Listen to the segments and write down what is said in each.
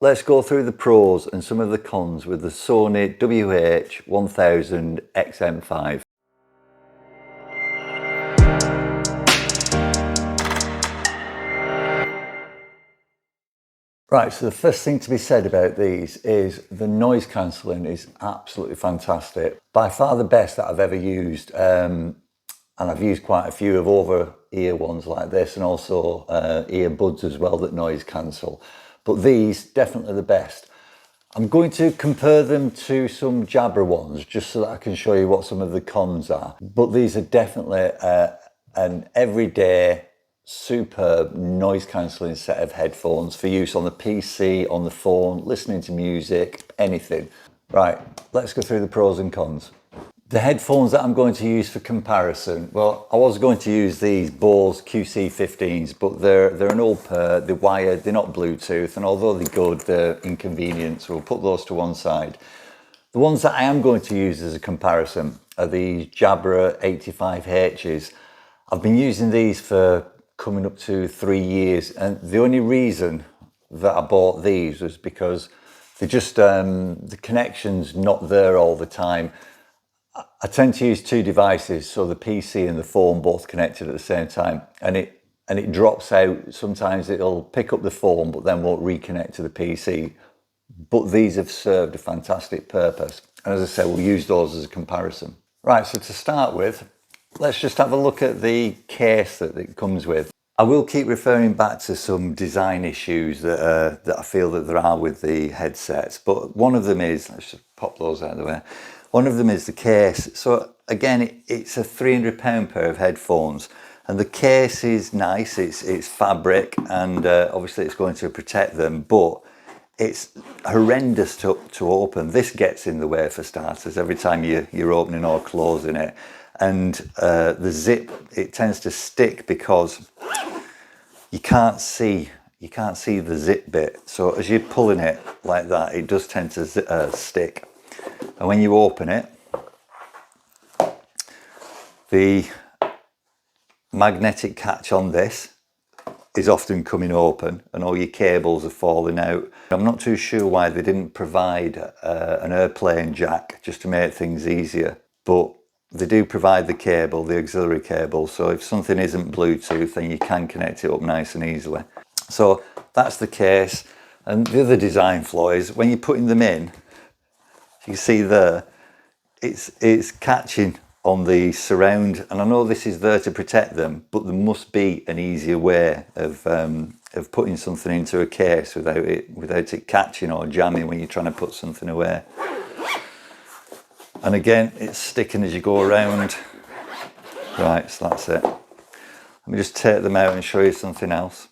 Let's go through the pros and some of the cons with the Sony WH-1000XM5. Right, so the first thing to be said about these is the noise cancelling is absolutely fantastic. By far the best that I've ever used. And I've used quite a few of over-ear ones like this, and also earbuds as well that noise cancel. But these, definitely the best. I'm going to compare them to some Jabra ones, just so that I can show you what some of the cons are. But these are definitely an everyday, superb noise cancelling set of headphones for use on the PC, on the phone, listening to music, anything. Right, let's go through the pros and cons. The headphones that I'm going to use for comparison, well, I was going to use these Bose QC15s, but they're an old pair, they're wired, they're not Bluetooth, and although they're good, they're inconvenient, so we'll put those to one side. The ones that I am going to use as a comparison are these Jabra 85Hs. I've been using these for coming up to 3 years, and the only reason that I bought these was because they're just, the connection's not there all the time. I tend to use two devices, so the PC and the phone both connected at the same time, and it drops out. Sometimes it'll pick up the phone but then won't reconnect to the PC. But these have served a fantastic purpose, and as I said, we'll use those as a comparison. Right, so to start with, let's just have a look at the case that it comes with. I will keep referring back to some design issues that I feel that there are with the headsets, but one of them is, let's just pop those out of the way. One of them is the case. So again, it's a £300 pair of headphones, and the case is nice. It's fabric, and obviously it's going to protect them, but it's horrendous to open. This gets in the way for starters every time you're opening or closing it, and the zip, it tends to stick because you can't see the zip bit. So as you're pulling it like that, it does tend to stick. And when you open it, the magnetic catch on this is often coming open, and all your cables are falling out. I'm not too sure why they didn't provide an airplane jack just to make things easier, but they do provide the cable, the auxiliary cable, so if something isn't Bluetooth, then you can connect it up nice and easily. So that's the case. And the other design flaw is when you're putting them in, you see there, it's catching on the surround, and I know this is there to protect them, but there must be an easier way of putting something into a case without it catching or jamming when you're trying to put something away. And again, it's sticking as you go around. Right, so that's it. Let me just take them out and show you something else.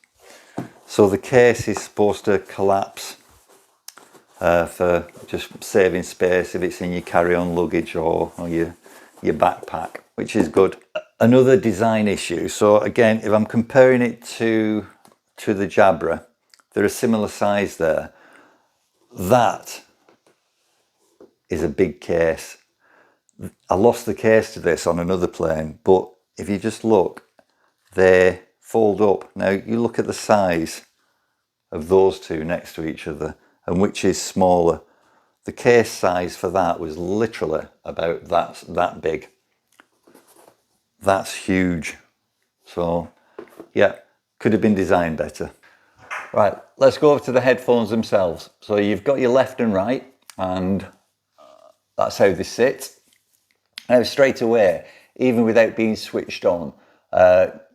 So the case is supposed to collapse for just saving space if it's in your carry-on luggage or your backpack, which is good. Another design issue, so again, if I'm comparing it to the Jabra, they're a similar size there. That is a big case. I lost the case to this on another plane, but if you just look, they fold up. Now you look at the size of those two next to each other, and which is smaller. The case size for that was literally about that big. That's huge. So yeah, could have been designed better. Right, let's go over to the headphones themselves. So you've got your left and right, and that's how they sit. Now straight away, even without being switched on,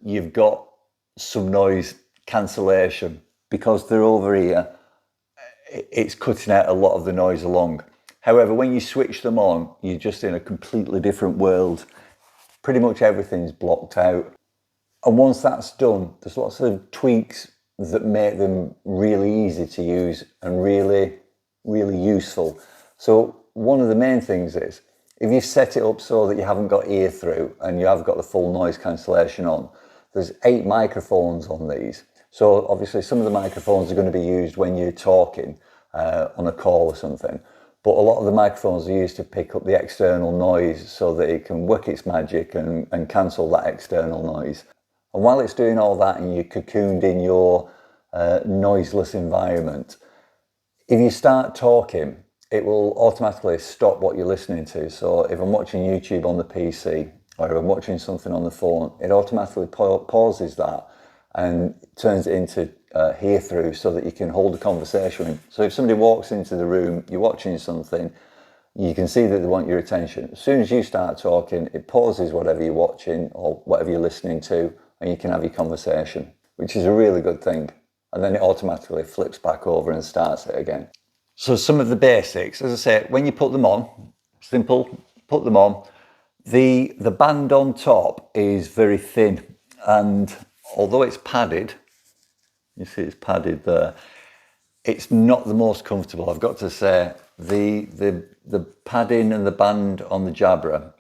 you've got some noise cancellation. Because they're over here, it's cutting out a lot of the noise along. However, when you switch them on, you're just in a completely different world. Pretty much everything's blocked out. And once that's done, there's lots of tweaks that make them really easy to use and really, really useful. So one of the main things is, if you set it up so that you haven't got ear through and you have got the full noise cancellation on, there's 8 microphones on these. So obviously some of the microphones are going to be used when you're talking on a call or something. But a lot of the microphones are used to pick up the external noise so that it can work its magic and cancel that external noise. And while it's doing all that and you're cocooned in your noiseless environment, If you start talking, it will automatically stop what you're listening to. So if I'm watching YouTube on the PC or if I'm watching something on the phone, it automatically pauses that and turns it into hear through so that you can hold a conversation. So if somebody walks into the room, you're watching something, you can see that they want your attention. As soon as you start talking, it pauses whatever you're watching or whatever you're listening to, and you can have your conversation, which is a really good thing. And then it automatically flips back over and starts it again. So some of the basics, as I say, when you put them on, simple, put them on. The band on top is very thin, and although it's padded, you see it's padded there, it's not the most comfortable, I've got to say. The padding and the band on the Jabra,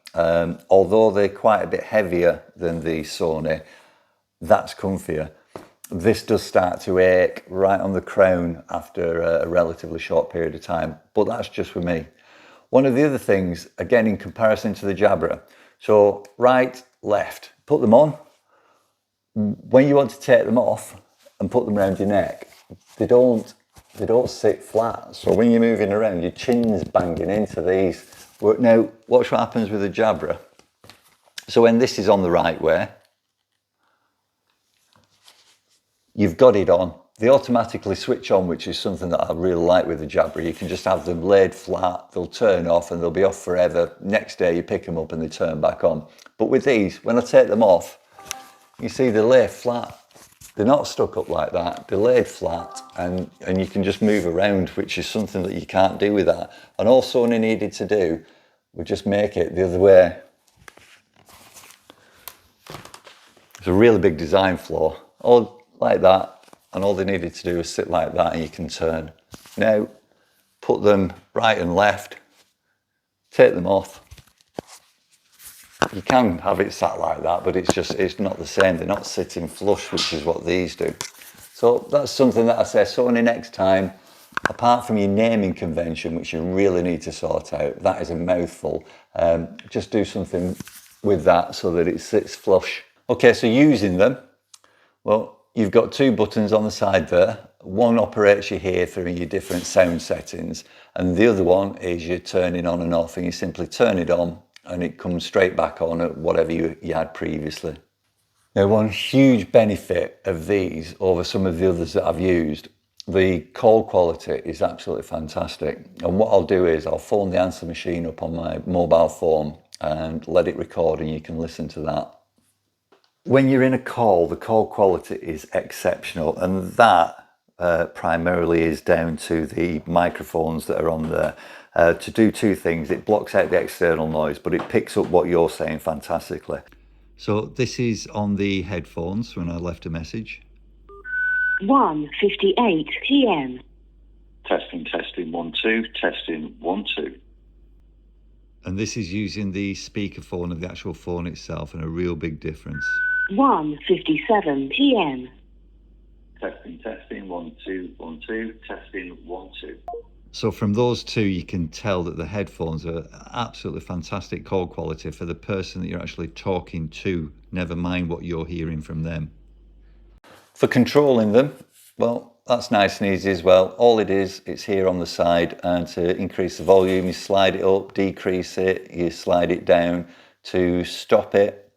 although they're quite a bit heavier than the Sony, that's comfier. This does start to ache right on the crown after a relatively short period of time, but that's just with me. One of the other things, again, in comparison to the Jabra, so right, left, put them on. When you want to take them off and put them around your neck, they don't sit flat. So when you're moving around, your chin's banging into these. Now, watch what happens with the Jabra. So when this is on the right way, you've got it on. They automatically switch on, which is something that I really like with the Jabra. You can just have them laid flat, they'll turn off and they'll be off forever. Next day you pick them up and they turn back on. But with these, when I take them off, you see they lay flat. They're not stuck up like that. They're laid flat and you can just move around, which is something that you can't do with that. And all Sony needed to do was just make it the other way. It's a really big design flaw. All like that, and all they needed to do was sit like that and you can turn. Now, put them right and left, take them off. You can have it sat like that, but it's not the same. They're not sitting flush, which is what these do. So that's something that I say, Sony, next time, apart from your naming convention, which you really need to sort out, that is a mouthful, just do something with that so that it sits flush. Okay, so using them, well, you've got two buttons on the side there. One operates your hear through your different sound settings, and the other one is your turning on and off, and you simply turn it on and it comes straight back on at whatever you had previously. Now, one huge benefit of these over some of the others that I've used, the call quality is absolutely fantastic. And what I'll do is I'll phone the answer machine up on my mobile phone and let it record, and you can listen to that. When you're in a call, the call quality is exceptional, and that primarily is down to the microphones that are on there. To do two things, it blocks out the external noise, but it picks up what you're saying fantastically. So this is on the headphones when I left a message. 1:58 p.m. Testing 1 2, testing 1 2. And this is using the speakerphone of the actual phone itself, and a real big difference. 1:57 p.m. Testing 1 2 1 2, testing 1 2. So from those two, you can tell that the headphones are absolutely fantastic call quality for the person that you're actually talking to, never mind what you're hearing from them. For controlling them, well, that's nice and easy as well. All it is, it's here on the side, and to increase the volume, you slide it up, decrease it, you slide it down. To stop it,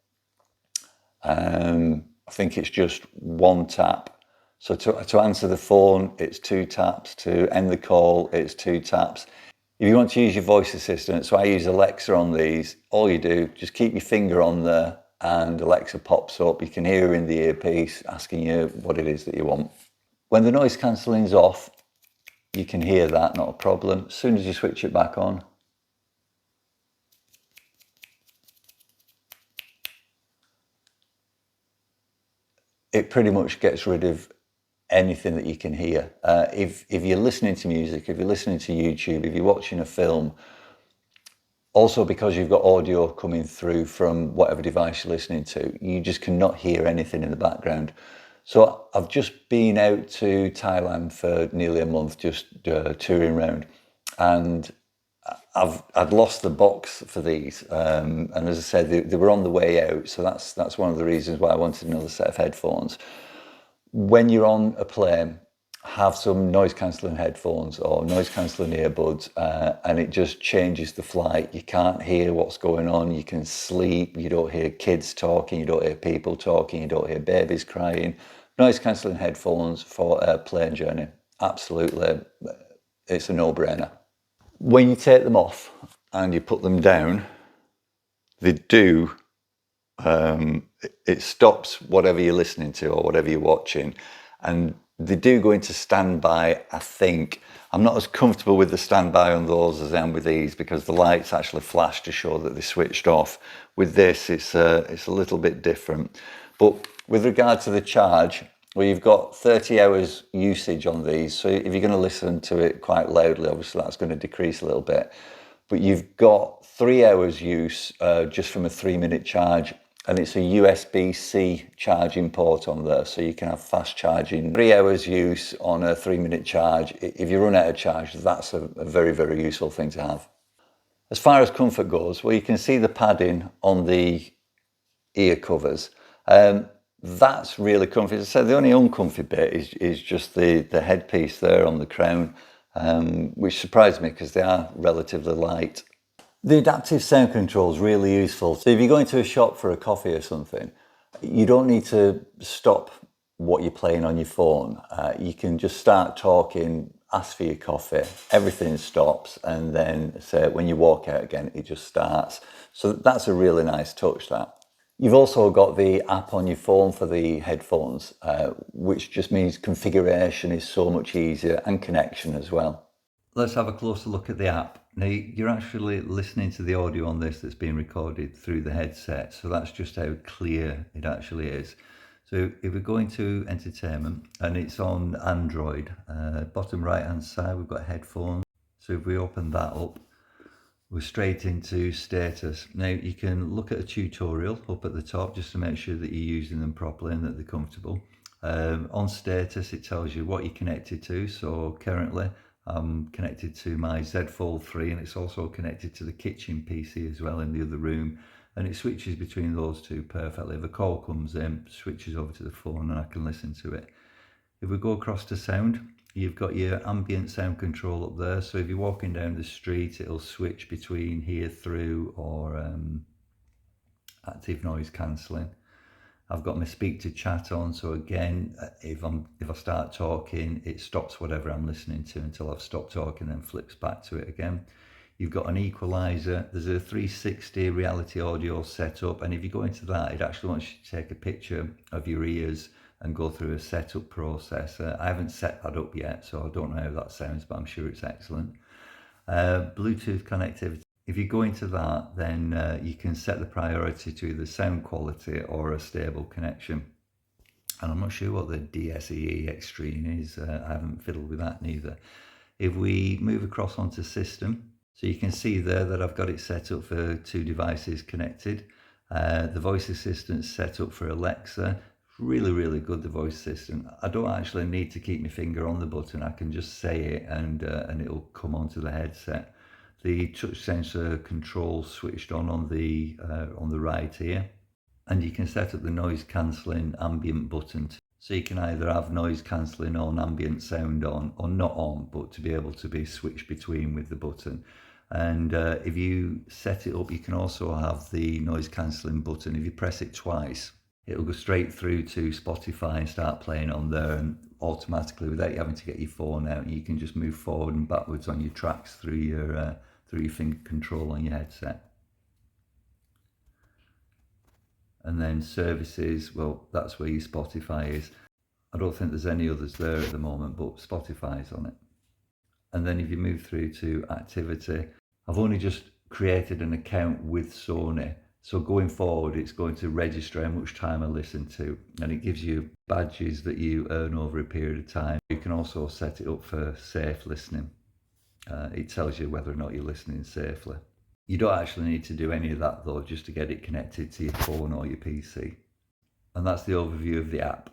I think it's just one tap. So to answer the phone, it's 2 taps. To end the call, it's 2 taps. If you want to use your voice assistant, so I use Alexa on these, all you do, just keep your finger on there and Alexa pops up. You can hear her in the earpiece asking you what it is that you want. When the noise cancelling's off, you can hear that, not a problem. As soon as you switch it back on, it pretty much gets rid of anything that you can hear. If you're listening to music, if you're listening to YouTube, if you're watching a film, also because you've got audio coming through from whatever device you're listening to, you just cannot hear anything in the background. So I've just been out to Thailand for nearly a month, just touring around, and I'd lost the box for these, and as I said, they were on the way out, so that's one of the reasons why I wanted another set of headphones. When you're on a plane have some noise cancelling headphones or noise cancelling earbuds, and it just changes the flight. You can't hear what's going on, you can sleep, you don't hear kids talking, you don't hear people talking, you don't hear babies crying. Noise cancelling headphones for a plane journey, absolutely, it's a no-brainer. When you take them off and you put them down, they do, it stops whatever you're listening to or whatever you're watching, and they do go into standby, I think. I'm not as comfortable with the standby on those as I am with these, because the lights actually flash to show that they switched off. With this, it's a little bit different. But with regard to the charge, well, you've got 30 hours usage on these, so if you're going to listen to it quite loudly, obviously that's going to decrease a little bit. But you've got 3 hours use just from a 3-minute charge, and it's a USB-C charging port on there, so you can have fast charging. 3 hours use on a 3-minute charge. If you run out of charge, that's a very, very useful thing to have. As far as comfort goes, well, you can see the padding on the ear covers. That's really comfy. As I said, the only uncomfy bit is just the headpiece there on the crown, which surprised me because they are relatively light. The adaptive sound control is really useful. So if you go into a shop for a coffee or something, you don't need to stop what you're playing on your phone. You can just start talking, ask for your coffee, everything stops, and then say when you walk out again, it just starts. So that's a really nice touch, that. You've also got the app on your phone for the headphones, which just means configuration is so much easier, and connection as well. Let's have a closer look at the app. Now, you're actually listening to the audio on this that's being recorded through the headset, so that's just how clear it actually is. So if we go into entertainment, and it's on Android, bottom right hand side we've got headphones. So if we open that up, we're straight into status. Now you can look at a tutorial up at the top just to make sure that you're using them properly and that they're comfortable. On status, it tells you what you're connected to. So currently I'm connected to my Z Fold 3, and it's also connected to the kitchen PC as well in the other room, and it switches between those two perfectly. If a call comes in, switches over to the phone and I can listen to it. If we go across to sound, you've got your ambient sound control up there, so if you're walking down the street, it'll switch between hear through or active noise cancelling. I've got my speak to chat on, so again, if I start talking, it stops whatever I'm listening to until I've stopped talking, then flips back to it again. You've got an equalizer. There's a 360 reality audio setup, and if you go into that, it actually wants you to take a picture of your ears and go through a setup process. I haven't set that up yet, so I don't know how that sounds, but I'm sure it's excellent. Bluetooth connectivity. If you go into that, then you can set the priority to either sound quality or a stable connection. And I'm not sure what the DSEE Extreme is. I haven't fiddled with that neither. If we move across onto system, so you can see there that I've got it set up for 2 devices connected. The voice assistant set up for Alexa. Really, really good, the voice assistant. I don't actually need to keep my finger on the button. I can just say it and it'll come onto the headset. The touch sensor control switched on the right here, and you can set up the noise cancelling ambient button. So you can either have noise cancelling on ambient sound on or not on, but to be able to be switched between with the button. And if you set it up, you can also have the noise cancelling button. If you press it twice, it'll go straight through to Spotify and start playing on there, and automatically, without you having to get your phone out, you can just move forward and backwards on your tracks through your finger control on your headset. And then services, well, that's where your Spotify is. I don't think there's any others there at the moment, but Spotify's on it. And then if you move through to activity, I've only just created an account with Sony. So going forward, it's going to register how much time I listen to, and it gives you badges that you earn over a period of time. You can also set it up for safe listening. It tells you whether or not you're listening safely. You don't actually need to do any of that though, just to get it connected to your phone or your PC. And that's the overview of the app.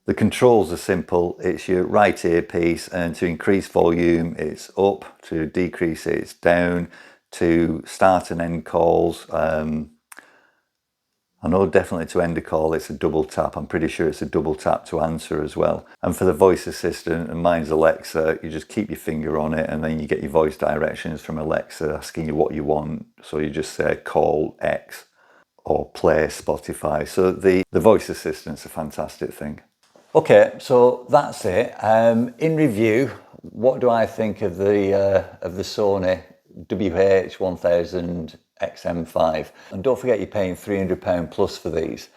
The controls are simple. It's your right earpiece, and to increase volume, it's up. To decrease it, it's down. To start and end calls, I know definitely to end a call it's a double tap. I'm pretty sure it's a double tap to answer as well. And for the voice assistant, and mine's Alexa, you just keep your finger on it and then you get your voice directions from Alexa asking you what you want. So you just say call X or play Spotify. So the voice assistant's a fantastic thing. Okay, so that's it. In review, what do I think of the Sony WH-1000XM5? And don't forget you're paying £300 plus for these.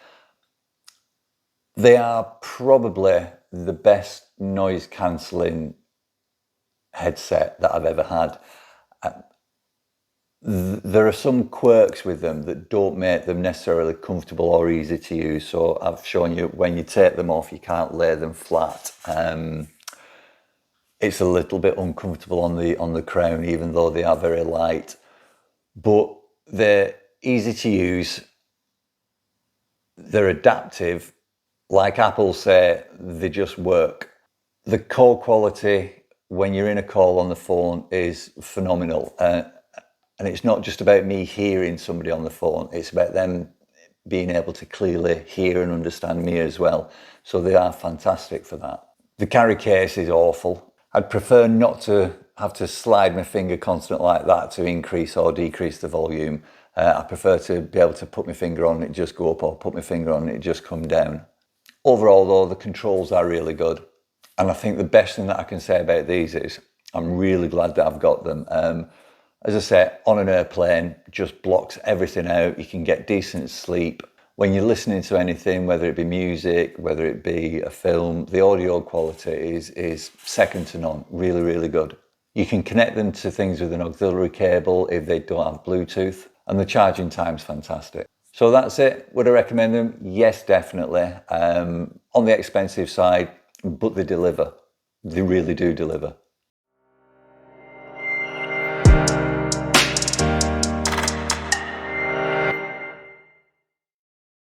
They are probably the best noise cancelling headset that I've ever had. There are some quirks with them that don't make them necessarily comfortable or easy to use. So I've shown you when you take them off, you can't lay them flat. It's a little bit uncomfortable on the crown, even though they are very light. But they're easy to use. They're adaptive. Like Apple say, they just work. The call quality when you're in a call on the phone is phenomenal. And it's not just about me hearing somebody on the phone, it's about them being able to clearly hear and understand me as well. So they are fantastic for that. The carry case is awful. I'd prefer not to have to slide my finger constantly like that to increase or decrease the volume. I prefer to be able to put my finger on it, just go up, or put my finger on it, just come down. Overall though, the controls are really good. And I think the best thing that I can say about these is I'm really glad that I've got them. As I say, on an airplane, just blocks everything out. You can get decent sleep. When you're listening to anything, whether it be music, whether it be a film, the audio quality is second to none. Really, really good. You can connect them to things with an auxiliary cable if they don't have Bluetooth, and the charging time's fantastic. So that's it. Would I recommend them? Yes, definitely. On the expensive side, but they deliver. They really do deliver.